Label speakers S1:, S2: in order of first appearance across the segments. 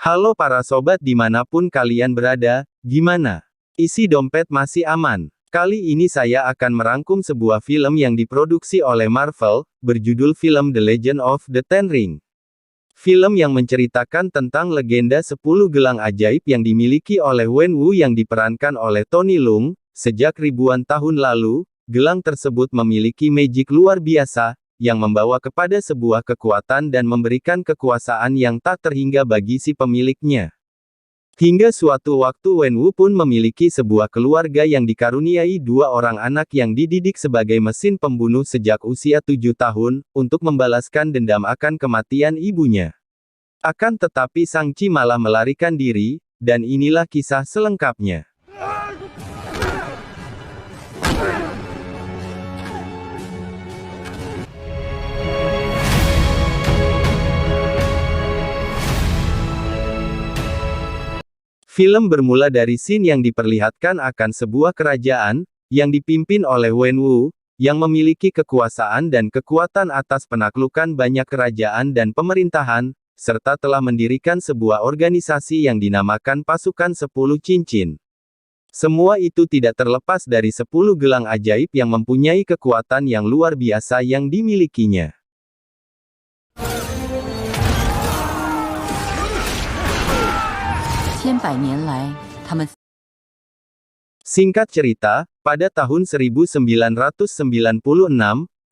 S1: Halo para sobat dimanapun kalian berada, gimana? Isi dompet masih aman? Kali ini saya akan merangkum sebuah film yang diproduksi oleh Marvel, berjudul film The Legend of the Ten Ring. Film yang menceritakan tentang legenda 10 gelang ajaib yang dimiliki oleh Wen Wu yang diperankan oleh Tony Leung. Sejak ribuan tahun lalu, gelang tersebut memiliki magic luar biasa, yang membawa kepada sebuah kekuatan dan memberikan kekuasaan yang tak terhingga bagi si pemiliknya. Hingga suatu waktu Wen Wu pun memiliki sebuah keluarga yang dikaruniai 2 orang anak yang dididik sebagai mesin pembunuh sejak usia 7 tahun, untuk membalaskan dendam akan kematian ibunya. Akan tetapi Sang Chi malah melarikan diri, dan inilah kisah selengkapnya. Film bermula dari scene yang diperlihatkan akan sebuah kerajaan, yang dipimpin oleh Wen Wu, yang memiliki kekuasaan dan kekuatan atas penaklukan banyak kerajaan dan pemerintahan, serta telah mendirikan sebuah organisasi yang dinamakan Pasukan 10 Cincin. Semua itu tidak terlepas dari 10 gelang ajaib yang mempunyai kekuatan yang luar biasa yang dimilikinya. Singkat cerita, pada tahun 1996,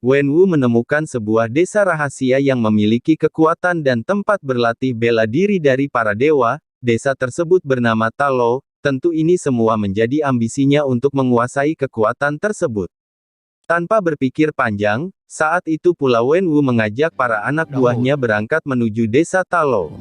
S1: Wen Wu menemukan sebuah desa rahasia yang memiliki kekuatan dan tempat berlatih bela diri dari para dewa. Desa tersebut bernama Ta Lo. Tentu ini semua menjadi ambisinya untuk menguasai kekuatan tersebut. Tanpa berpikir panjang, saat itu pula Wen Wu mengajak para anak buahnya berangkat menuju desa Ta Lo.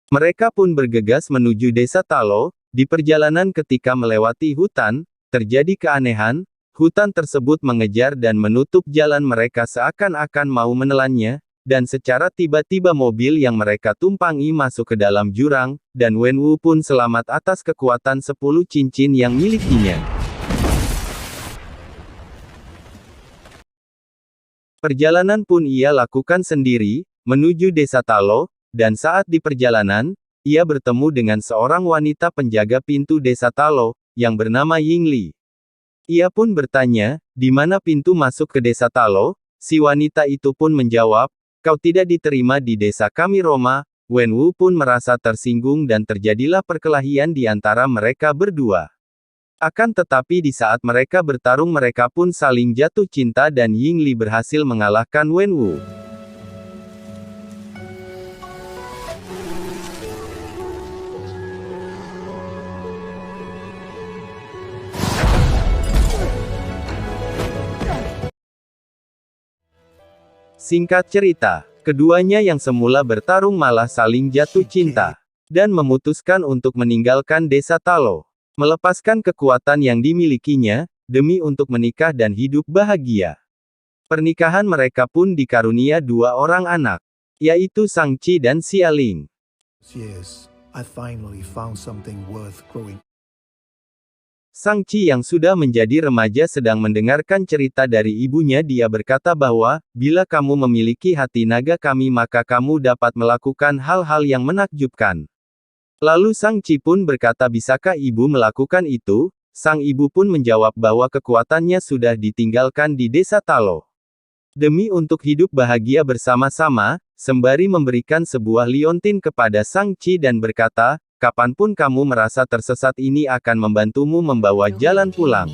S1: Mereka pun bergegas menuju desa Ta Lo. Di perjalanan ketika melewati hutan, terjadi keanehan. Hutan tersebut mengejar dan menutup jalan mereka seakan-akan mau menelannya, dan secara tiba-tiba mobil yang mereka tumpangi masuk ke dalam jurang, dan Wen Wu pun selamat atas kekuatan 10 cincin yang milikinya. Perjalanan pun ia lakukan sendiri, menuju desa Ta Lo. Dan saat di perjalanan, ia bertemu dengan seorang wanita penjaga pintu desa Ta Lo, yang bernama Ying Li. Ia pun bertanya, di mana pintu masuk ke desa Ta Lo? Si wanita itu pun menjawab, kau tidak diterima di desa kami Roma. Wen Wu pun merasa tersinggung dan terjadilah perkelahian di antara mereka berdua. Akan tetapi di saat mereka bertarung mereka pun saling jatuh cinta dan Ying Li berhasil mengalahkan Wen Wu. Singkat cerita, keduanya yang semula bertarung malah saling jatuh cinta, dan memutuskan untuk meninggalkan desa Ta Lo, melepaskan kekuatan yang dimilikinya, demi untuk menikah dan hidup bahagia. Pernikahan mereka pun dikarunia 2 orang anak, yaitu Sang Chi dan Xia Ling.
S2: Yes, I finally found something worth growing.
S1: Sang Chi yang sudah menjadi remaja sedang mendengarkan cerita dari ibunya. Dia berkata bahwa, bila kamu memiliki hati naga kami maka kamu dapat melakukan hal-hal yang menakjubkan. Lalu Sang Chi pun berkata bisakah ibu melakukan itu? Sang ibu pun menjawab bahwa kekuatannya sudah ditinggalkan di desa Ta Lo. Demi untuk hidup bahagia bersama-sama, sembari memberikan sebuah liontin kepada Sang Chi dan berkata, kapanpun kamu merasa tersesat ini akan membantumu membawa jalan pulang.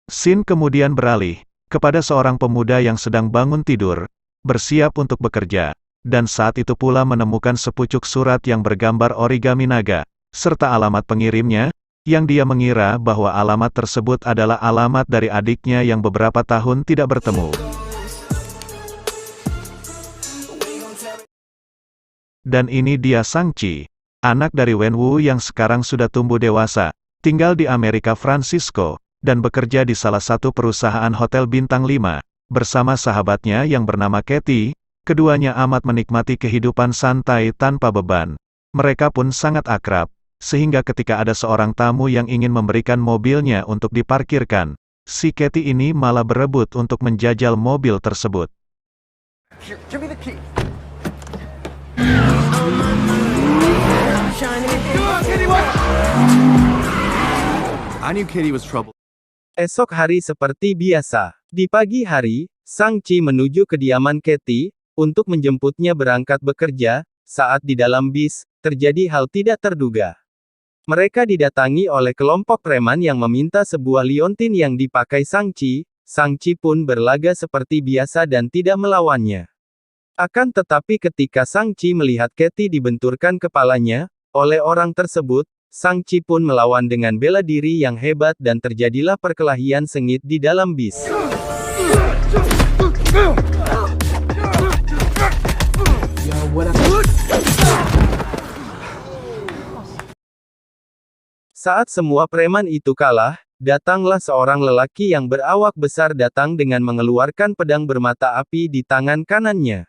S3: Scene kemudian beralih kepada seorang pemuda yang sedang bangun tidur, bersiap untuk bekerja, dan saat itu pula menemukan sepucuk surat yang bergambar origami naga, serta alamat pengirimnya, yang dia mengira bahwa alamat tersebut adalah alamat dari adiknya yang beberapa tahun tidak bertemu. Dan ini dia Sang Chi, anak dari Wen Wu yang sekarang sudah tumbuh dewasa, tinggal di Amerika Francisco, dan bekerja di salah satu perusahaan hotel bintang 5, bersama sahabatnya yang bernama Kathy. Keduanya amat menikmati kehidupan santai tanpa beban. Mereka pun sangat akrab, sehingga ketika ada seorang tamu yang ingin memberikan mobilnya untuk diparkirkan, Si Katie ini malah berebut untuk menjajal mobil tersebut.
S4: Here, give me the key.
S5: I knew Katie was trouble.
S1: Esok hari seperti biasa. Di pagi hari, Shang-Chi menuju kediaman Katie, untuk menjemputnya berangkat bekerja. Saat di dalam bis, terjadi hal tidak terduga. Mereka didatangi oleh kelompok preman yang meminta sebuah liontin yang dipakai Shang-Chi. Shang-Chi pun berlaga seperti biasa dan tidak melawannya. Akan tetapi ketika Shang-Chi melihat Katie dibenturkan kepalanya oleh orang tersebut, Shang-Chi pun melawan dengan bela diri yang hebat dan terjadilah perkelahian sengit di dalam bis. Saat semua preman itu kalah, datanglah seorang lelaki yang berawak besar datang dengan mengeluarkan pedang bermata api di tangan kanannya.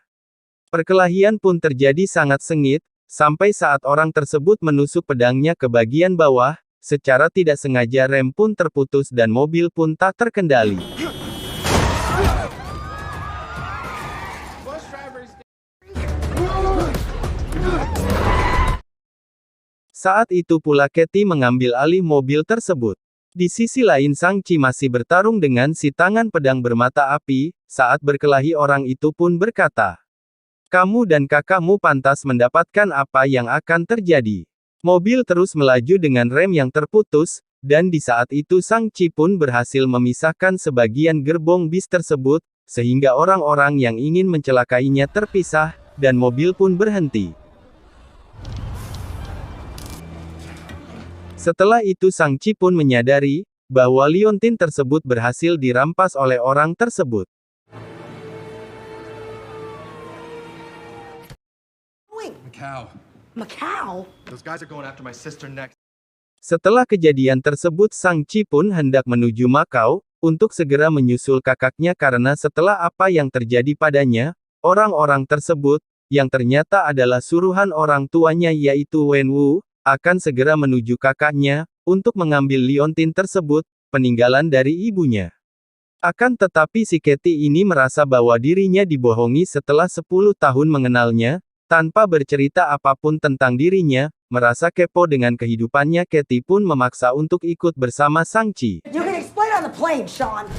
S1: Perkelahian pun terjadi sangat sengit, sampai saat orang tersebut menusuk pedangnya ke bagian bawah, secara tidak sengaja rem pun terputus dan mobil pun tak terkendali. Saat itu pula Katie mengambil alih mobil tersebut. Di sisi lain Shang-Chi masih bertarung dengan si tangan pedang bermata api. Saat berkelahi orang itu pun berkata, "Kamu dan kakakmu pantas mendapatkan apa yang akan terjadi." Mobil terus melaju dengan rem yang terputus, dan di saat itu Shang-Chi pun berhasil memisahkan sebagian gerbong bis tersebut, sehingga orang-orang yang ingin mencelakainya terpisah, dan mobil pun berhenti. Setelah itu Shang-Chi pun menyadari, bahwa liontin tersebut berhasil dirampas oleh orang tersebut.
S5: Macau.
S4: Macau?
S5: Those guys are going after my sister next.
S1: Setelah kejadian tersebut Shang-Chi pun hendak menuju Makau, untuk segera menyusul kakaknya karena setelah apa yang terjadi padanya, orang-orang tersebut, yang ternyata adalah suruhan orang tuanya yaitu Wenwu, akan segera menuju kakaknya, untuk mengambil liontin tersebut, peninggalan dari ibunya. Akan tetapi si Katie ini merasa bahwa dirinya dibohongi setelah 10 tahun mengenalnya, tanpa bercerita apapun tentang dirinya, merasa kepo dengan kehidupannya Katie pun memaksa untuk ikut bersama Shang-Chi.
S4: You can explain on the plane, Sean.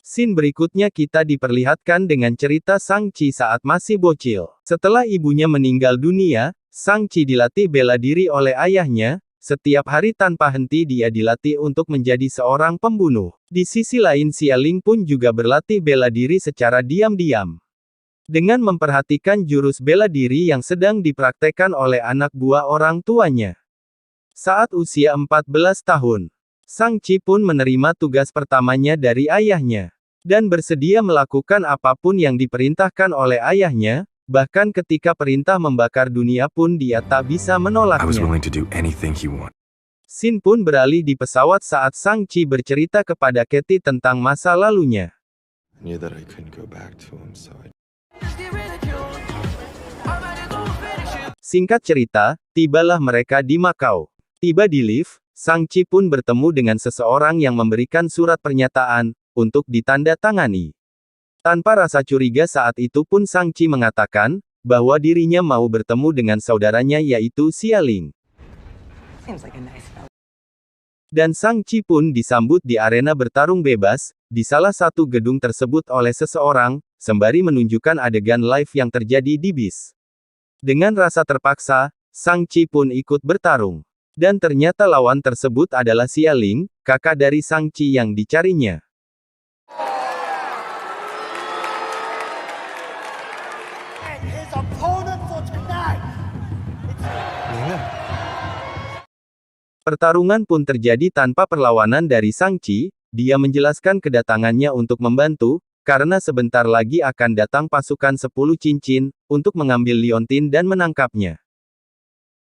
S1: Scene berikutnya kita diperlihatkan dengan cerita Shang-Chi saat masih bocil. Setelah ibunya meninggal dunia, Shang-Chi dilatih bela diri oleh ayahnya, setiap hari tanpa henti dia dilatih untuk menjadi seorang pembunuh. Di sisi lain Xia Ling pun juga berlatih bela diri secara diam-diam. Dengan memperhatikan jurus bela diri yang sedang dipraktekkan oleh anak buah orang tuanya. Saat usia 14 tahun, Shang-Chi pun menerima tugas pertamanya dari ayahnya. Dan bersedia melakukan apapun yang diperintahkan oleh ayahnya, bahkan ketika perintah membakar dunia pun dia tak bisa
S6: I was
S1: menolaknya.
S6: willing to do anything he wanted.
S1: Scene pun beralih di pesawat saat Shang-Chi bercerita kepada Katie tentang masa lalunya.
S6: I knew that I couldn't go back to him, so I
S1: Singkat cerita, tibalah mereka di Makau. Tiba di lift, Shang-Chi pun bertemu dengan seseorang yang memberikan surat pernyataan, untuk ditanda-tangani. Tanpa rasa curiga saat itu pun Shang-Chi mengatakan, bahwa dirinya mau bertemu dengan saudaranya yaitu Xia Ling.
S4: Seems like a nice fellow.
S1: Dan Shang-Chi pun disambut di arena bertarung bebas, di salah satu gedung tersebut oleh seseorang, sembari menunjukkan adegan live yang terjadi di bis. Dengan rasa terpaksa, Shang-Chi pun ikut bertarung. Dan ternyata lawan tersebut adalah Xia Ling, kakak dari Shang-Chi yang dicarinya.
S4: And his opponent for tonight.
S1: Pertarungan pun terjadi tanpa perlawanan dari Shang-Chi, dia menjelaskan kedatangannya untuk membantu, karena sebentar lagi akan datang pasukan 10 cincin, untuk mengambil liontin dan menangkapnya.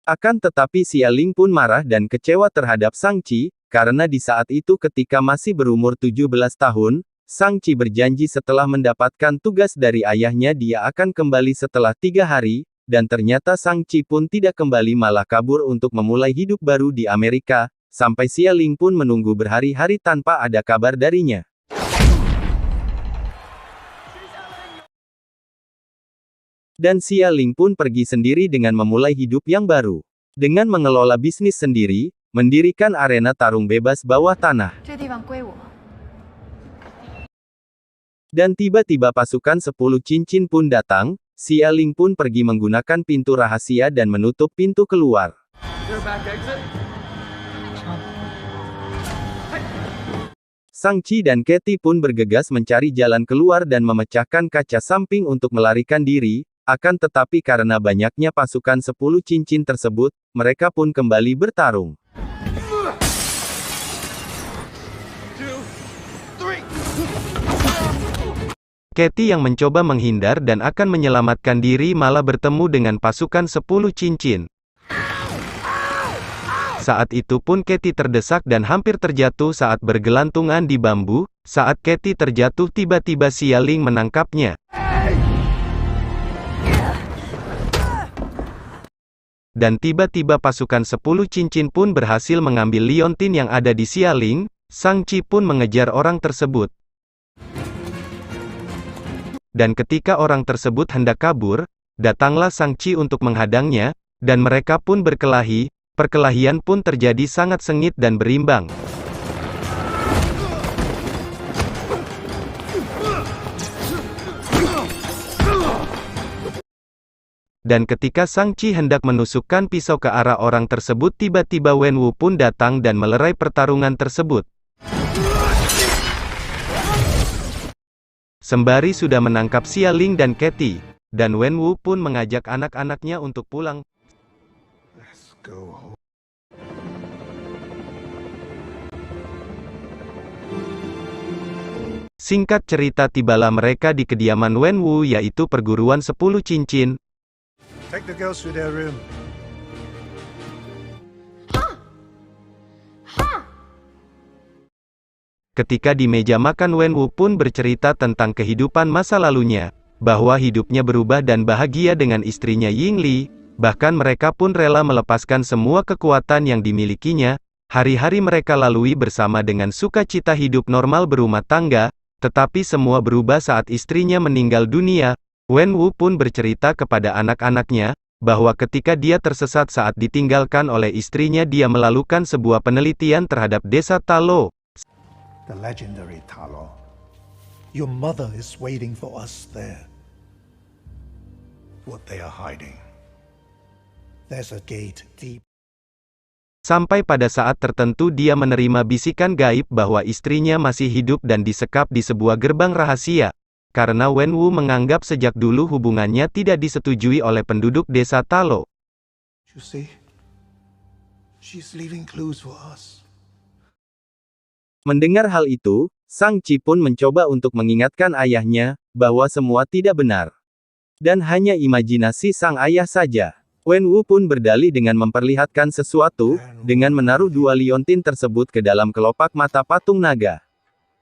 S1: Akan tetapi Xia Ling pun marah dan kecewa terhadap Shang-Chi, karena di saat itu ketika masih berumur 17 tahun, Shang-Chi berjanji setelah mendapatkan tugas dari ayahnya dia akan kembali setelah 3 hari, dan ternyata Shang-Chi pun tidak kembali malah kabur untuk memulai hidup baru di Amerika, sampai Xia Ling pun menunggu berhari-hari tanpa ada kabar darinya. Dan Xia Ling pun pergi sendiri dengan memulai hidup yang baru. Dengan mengelola bisnis sendiri, mendirikan arena tarung bebas bawah tanah.
S7: 这地方归我。
S1: Dan tiba-tiba pasukan 10 cincin pun datang, Xia Ling pun pergi menggunakan pintu rahasia dan menutup pintu keluar.
S5: Is there a back exit?
S1: Shang-Chi dan Katie pun bergegas mencari jalan keluar dan memecahkan kaca samping untuk melarikan diri, akan tetapi karena banyaknya pasukan 10 cincin tersebut, mereka pun kembali bertarung.
S5: 2, 3.
S3: Katie yang mencoba menghindar dan akan menyelamatkan diri malah bertemu dengan pasukan 10 cincin. Saat itu pun Katie terdesak dan hampir terjatuh saat bergelantungan di bambu. Saat Katie terjatuh tiba-tiba Xia Ling menangkapnya. Dan tiba-tiba pasukan 10 cincin pun berhasil mengambil liontin yang ada di Xia Ling. Shang-Chi pun mengejar orang tersebut. Dan ketika orang tersebut hendak kabur, datanglah Shang-Chi untuk menghadangnya, dan mereka pun berkelahi. Perkelahian pun terjadi sangat sengit dan berimbang. Dan ketika Shang-Chi hendak menusukkan pisau ke arah orang tersebut, tiba-tiba Wenwu pun datang dan melerai pertarungan tersebut. Sembari sudah menangkap Xia Ling dan Katie, dan Wenwu pun mengajak anak-anaknya untuk pulang.
S2: Let's go home.
S3: Singkat cerita tibalah mereka di kediaman Wenwu yaitu perguruan 10 cincin.
S2: Take the girls to their room.
S3: Ketika di meja makan Wenwu pun bercerita tentang kehidupan masa lalunya, bahwa hidupnya berubah dan bahagia dengan istrinya Yingli, bahkan mereka pun rela melepaskan semua kekuatan yang dimilikinya. Hari-hari mereka lalui bersama dengan sukacita hidup normal berumah tangga, tetapi semua berubah saat istrinya meninggal dunia. Wenwu pun bercerita kepada anak-anaknya, bahwa ketika dia tersesat saat ditinggalkan oleh istrinya dia melakukan sebuah penelitian terhadap desa Talo.
S2: The legendary Talo. Your mother is waiting for us there. What they are hiding. There's a gate deep.
S3: Sampai pada saat tertentu dia menerima bisikan gaib bahwa istrinya masih hidup dan disekap di sebuah gerbang rahasia. Karena Wenwu menganggap sejak dulu hubungannya tidak disetujui oleh penduduk desa Talo.
S2: You see? She's leaving clues for us.
S1: Mendengar hal itu, Shang-Chi pun mencoba untuk mengingatkan ayahnya, bahwa semua tidak benar. Dan hanya imajinasi sang ayah saja. Wenwu pun berdalih dengan memperlihatkan sesuatu, dengan menaruh 2 liontin tersebut ke dalam kelopak mata patung naga.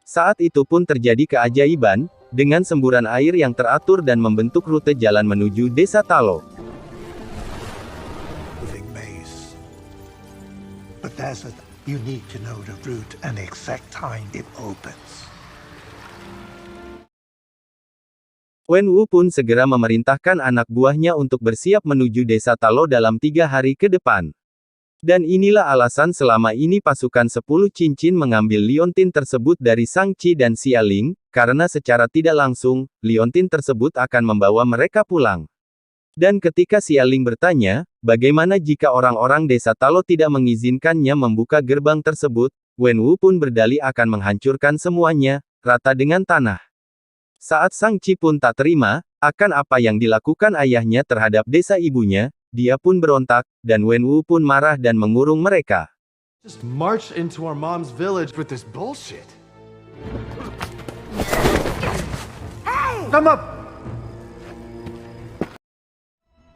S1: Saat itu pun terjadi keajaiban, dengan semburan air yang teratur dan membentuk rute jalan menuju desa Talo.
S2: Moving maze. But you need to know the route and the exact time it opens.
S1: Wenwu pun segera memerintahkan anak buahnya untuk bersiap menuju desa Talo dalam 3 hari ke depan. Dan inilah alasan selama ini pasukan 10 cincin mengambil liontin tersebut dari Shang-Chi dan Xia Ling, karena secara tidak langsung, liontin tersebut akan membawa mereka pulang. Dan ketika Xia Ling bertanya, bagaimana jika orang-orang desa Talo tidak mengizinkannya membuka gerbang tersebut, Wenwu pun berdalih akan menghancurkan semuanya, rata dengan tanah. Saat Shang-Chi pun tak terima, akan apa yang dilakukan ayahnya terhadap desa ibunya, dia pun berontak, dan Wenwu pun marah dan mengurung mereka.
S5: Just march into our mom's village with this bullshit.
S2: Come up!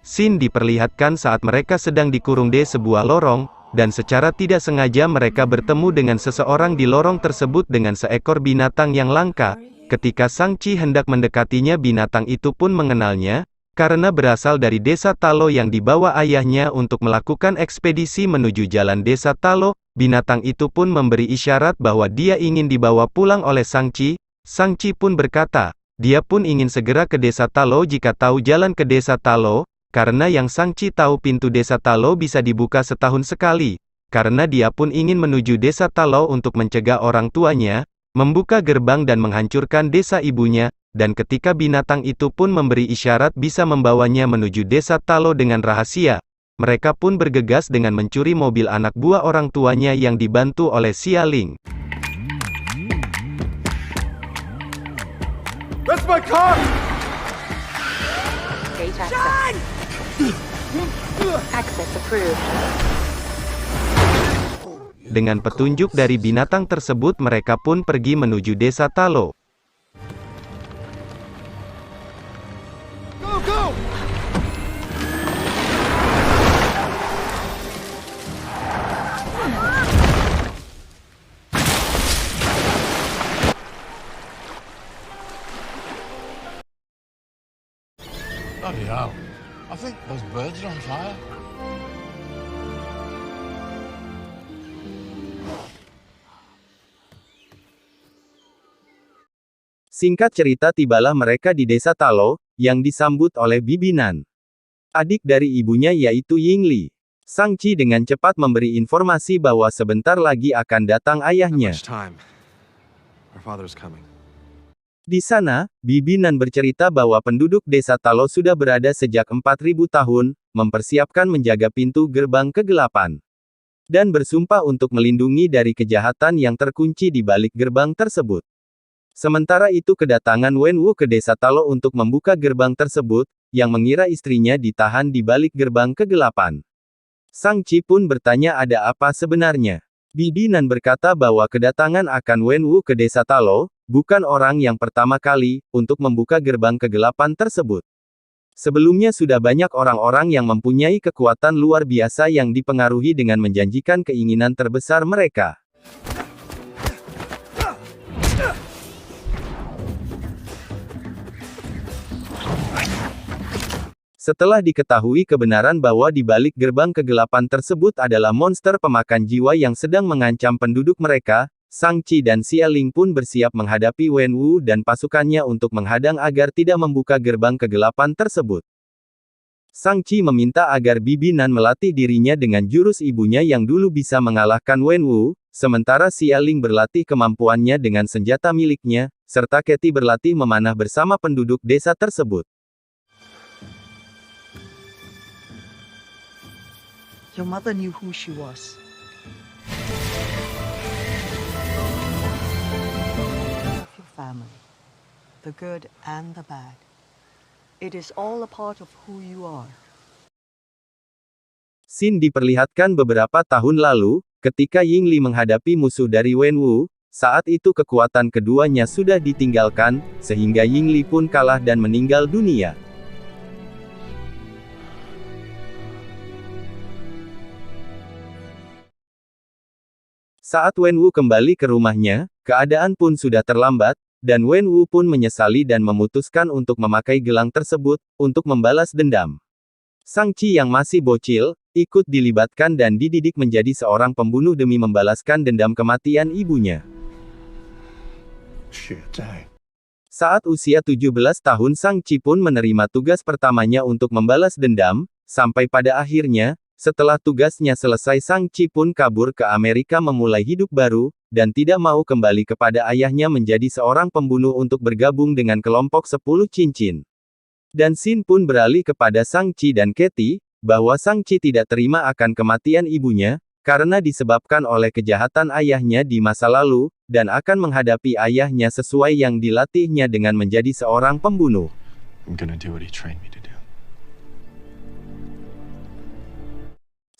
S3: Scene diperlihatkan saat mereka sedang dikurung di sebuah lorong, dan secara tidak sengaja mereka bertemu dengan seseorang di lorong tersebut dengan seekor binatang yang langka. Ketika Shang-Chi hendak mendekatinya binatang itu pun mengenalnya,
S1: Karena berasal dari desa Talo yang dibawa ayahnya untuk melakukan ekspedisi menuju jalan desa Talo, binatang itu pun memberi isyarat bahwa dia ingin dibawa pulang oleh Shang-Chi. Shang-Chi pun berkata, dia pun ingin segera ke desa Talo jika tahu jalan ke desa Talo, karena yang Shang-Chi tahu pintu desa Talo bisa dibuka setahun sekali. Karena dia pun ingin menuju desa Talo untuk mencegah orang tuanya, membuka gerbang dan menghancurkan desa ibunya, dan ketika binatang itu pun memberi isyarat bisa membawanya menuju desa Talo dengan rahasia, mereka pun bergegas dengan mencuri mobil anak buah orang tuanya yang dibantu oleh Xia Ling.
S5: That's my car!
S7: Gate access. Access approved.
S1: Dengan petunjuk dari binatang tersebut mereka pun pergi menuju desa Talo.
S5: Go, go!
S8: Bloody hell. I think those birds are on fire.
S1: Singkat cerita tibalah mereka di desa Talo, yang disambut oleh Bibi Nan. Adik dari ibunya yaitu Yingli. Shang-Chi dengan cepat memberi informasi bahwa sebentar lagi akan datang ayahnya.
S6: Much time. Our father's coming.
S1: Di sana, Bibi Nan bercerita bahwa penduduk desa Talo sudah berada sejak 4.000 tahun, mempersiapkan menjaga pintu gerbang kegelapan. Dan bersumpah untuk melindungi dari kejahatan yang terkunci di balik gerbang tersebut. Sementara itu kedatangan Wenwu ke desa Talo untuk membuka gerbang tersebut, yang mengira istrinya ditahan di balik gerbang kegelapan. Shang-Chi pun bertanya ada apa sebenarnya. Bibi Nan berkata bahwa kedatangan akan Wenwu ke desa Talo, bukan orang yang pertama kali, untuk membuka gerbang kegelapan tersebut. Sebelumnya sudah banyak orang-orang yang mempunyai kekuatan luar biasa yang dipengaruhi dengan menjanjikan keinginan terbesar mereka. Setelah diketahui kebenaran bahwa di balik gerbang kegelapan tersebut adalah monster pemakan jiwa yang sedang mengancam penduduk mereka, Shang-Chi dan Xia Ling pun bersiap menghadapi Wenwu dan pasukannya untuk menghadang agar tidak membuka gerbang kegelapan tersebut. Shang-Chi meminta agar Bibi Nan melatih dirinya dengan jurus ibunya yang dulu bisa mengalahkan Wenwu, sementara Xia Ling berlatih kemampuannya dengan senjata miliknya, serta Katie berlatih memanah bersama penduduk desa tersebut.
S9: Your mother knew who she was. Your family, the good and the bad. It is all a part of who you are.
S1: Scene diperlihatkan beberapa tahun lalu, ketika Yingli menghadapi musuh dari Wenwu, saat itu kekuatan keduanya sudah ditinggalkan, sehingga Yingli pun kalah dan meninggal dunia. Saat Wenwu kembali ke rumahnya, keadaan pun sudah terlambat, dan Wenwu pun menyesali dan memutuskan untuk memakai gelang tersebut, untuk membalas dendam. Shang-Chi yang masih bocil, ikut dilibatkan dan dididik menjadi seorang pembunuh demi membalaskan dendam kematian ibunya. Saat usia 17 tahun Shang-Chi pun menerima tugas pertamanya untuk membalas dendam, sampai pada akhirnya, setelah tugasnya selesai Shang-Chi pun kabur ke Amerika memulai hidup baru, dan tidak mau kembali kepada ayahnya menjadi seorang pembunuh untuk bergabung dengan kelompok 10 cincin. Dan scene pun beralih kepada Shang-Chi dan Katie, bahwa Shang-Chi tidak terima akan kematian ibunya, karena disebabkan oleh kejahatan ayahnya di masa lalu, dan akan menghadapi ayahnya sesuai yang dilatihnya dengan menjadi seorang pembunuh.
S6: I'm gonna do what he trained me to do.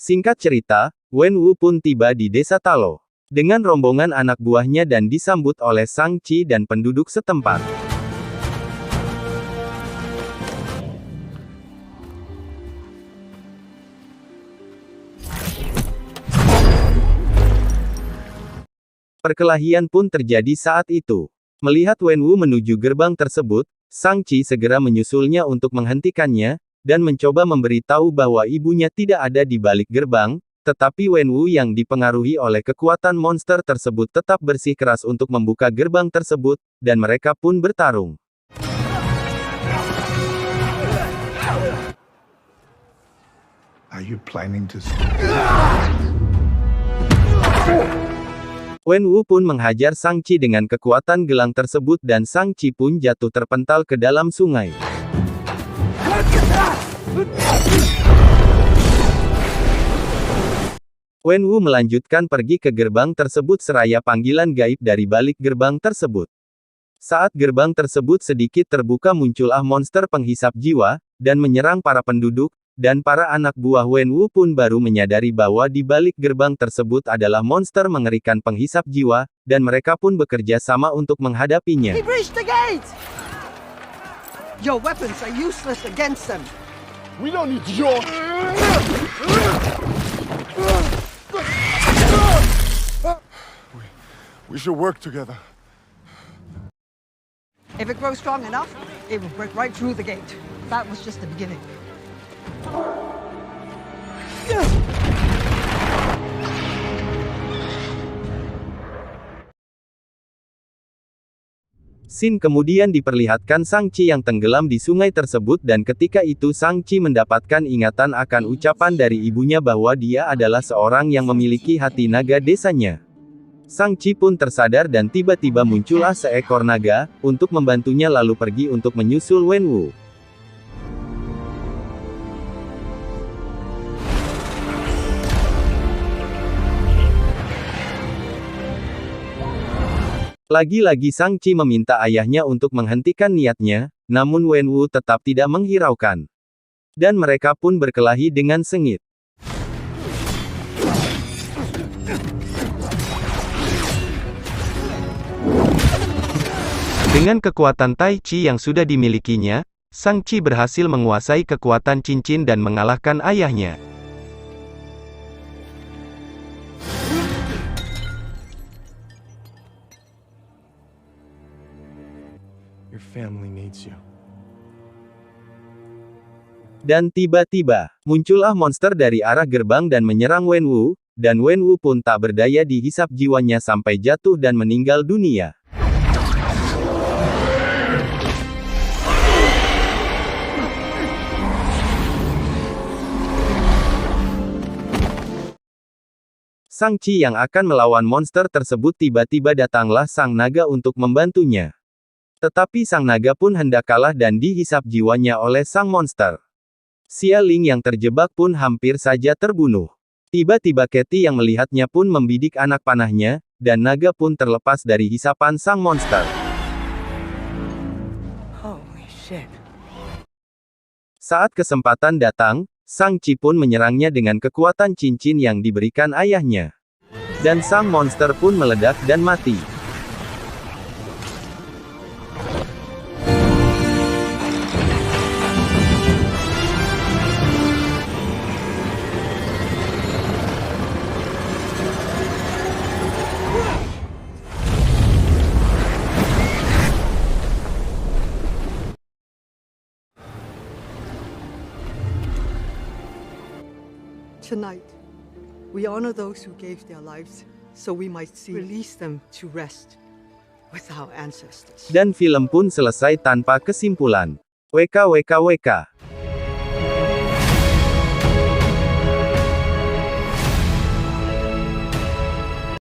S1: Singkat cerita, Wenwu pun tiba di desa Talo, dengan rombongan anak buahnya dan disambut oleh Shang-Chi dan penduduk setempat. Perkelahian pun terjadi saat itu. Melihat Wenwu menuju gerbang tersebut, Shang-Chi segera menyusulnya untuk menghentikannya, dan mencoba memberitahu bahwa ibunya tidak ada di balik gerbang, tetapi Wenwu yang dipengaruhi oleh kekuatan monster tersebut tetap bersikeras untuk membuka gerbang tersebut, dan mereka pun bertarung.
S2: Are you planning to...
S1: Wenwu pun menghajar Shang-Chi dengan kekuatan gelang tersebut dan Shang-Chi pun jatuh terpental ke dalam sungai. Wenwu melanjutkan pergi ke gerbang tersebut seraya panggilan gaib dari balik gerbang tersebut. Saat gerbang tersebut sedikit terbuka muncullah monster penghisap jiwa, dan menyerang para penduduk, dan para anak buah Wenwu pun baru menyadari bahwa di balik gerbang tersebut adalah monster mengerikan penghisap jiwa, dan mereka pun bekerja sama untuk menghadapinya.
S4: He breached the gate! Your weapons are useless against them.
S8: We don't need your... We should work together.
S4: If it grows strong enough, it will break right through the gate. That was just the beginning.
S1: Scene kemudian diperlihatkan Shang-Chi yang tenggelam di sungai tersebut dan ketika itu Shang-Chi mendapatkan ingatan akan ucapan dari ibunya bahwa dia adalah seorang yang memiliki hati naga desanya. Shang-Chi pun tersadar dan tiba-tiba muncullah seekor naga, untuk membantunya lalu pergi untuk menyusul Wenwu. Lagi-lagi Shang-Chi meminta ayahnya untuk menghentikan niatnya, namun Wenwu tetap tidak menghiraukan. Dan mereka pun berkelahi dengan sengit. Dengan kekuatan Tai Chi yang sudah dimilikinya, Shang-Chi berhasil menguasai kekuatan cincin dan mengalahkan ayahnya.
S6: Your family needs you.
S1: Dan tiba-tiba, muncullah monster dari arah gerbang dan menyerang Wenwu, dan Wenwu pun tak berdaya dihisap jiwanya sampai jatuh dan meninggal dunia. Shang-Chi yang akan melawan monster tersebut tiba-tiba datanglah sang naga untuk membantunya. Tetapi sang naga pun hendak kalah dan dihisap jiwanya oleh sang monster. Xia Ling yang terjebak pun hampir saja terbunuh. Tiba-tiba Katie yang melihatnya pun membidik anak panahnya, dan naga pun terlepas dari hisapan sang monster.
S4: Holy shit.
S1: Saat kesempatan datang, Shang-Chi pun menyerangnya dengan kekuatan cincin yang diberikan ayahnya. Dan sang monster pun meledak dan mati.
S9: Tonight, we honor those who gave their lives, so we might release them to rest with our ancestors.
S1: Dan film pun selesai tanpa kesimpulan. WKWKWK.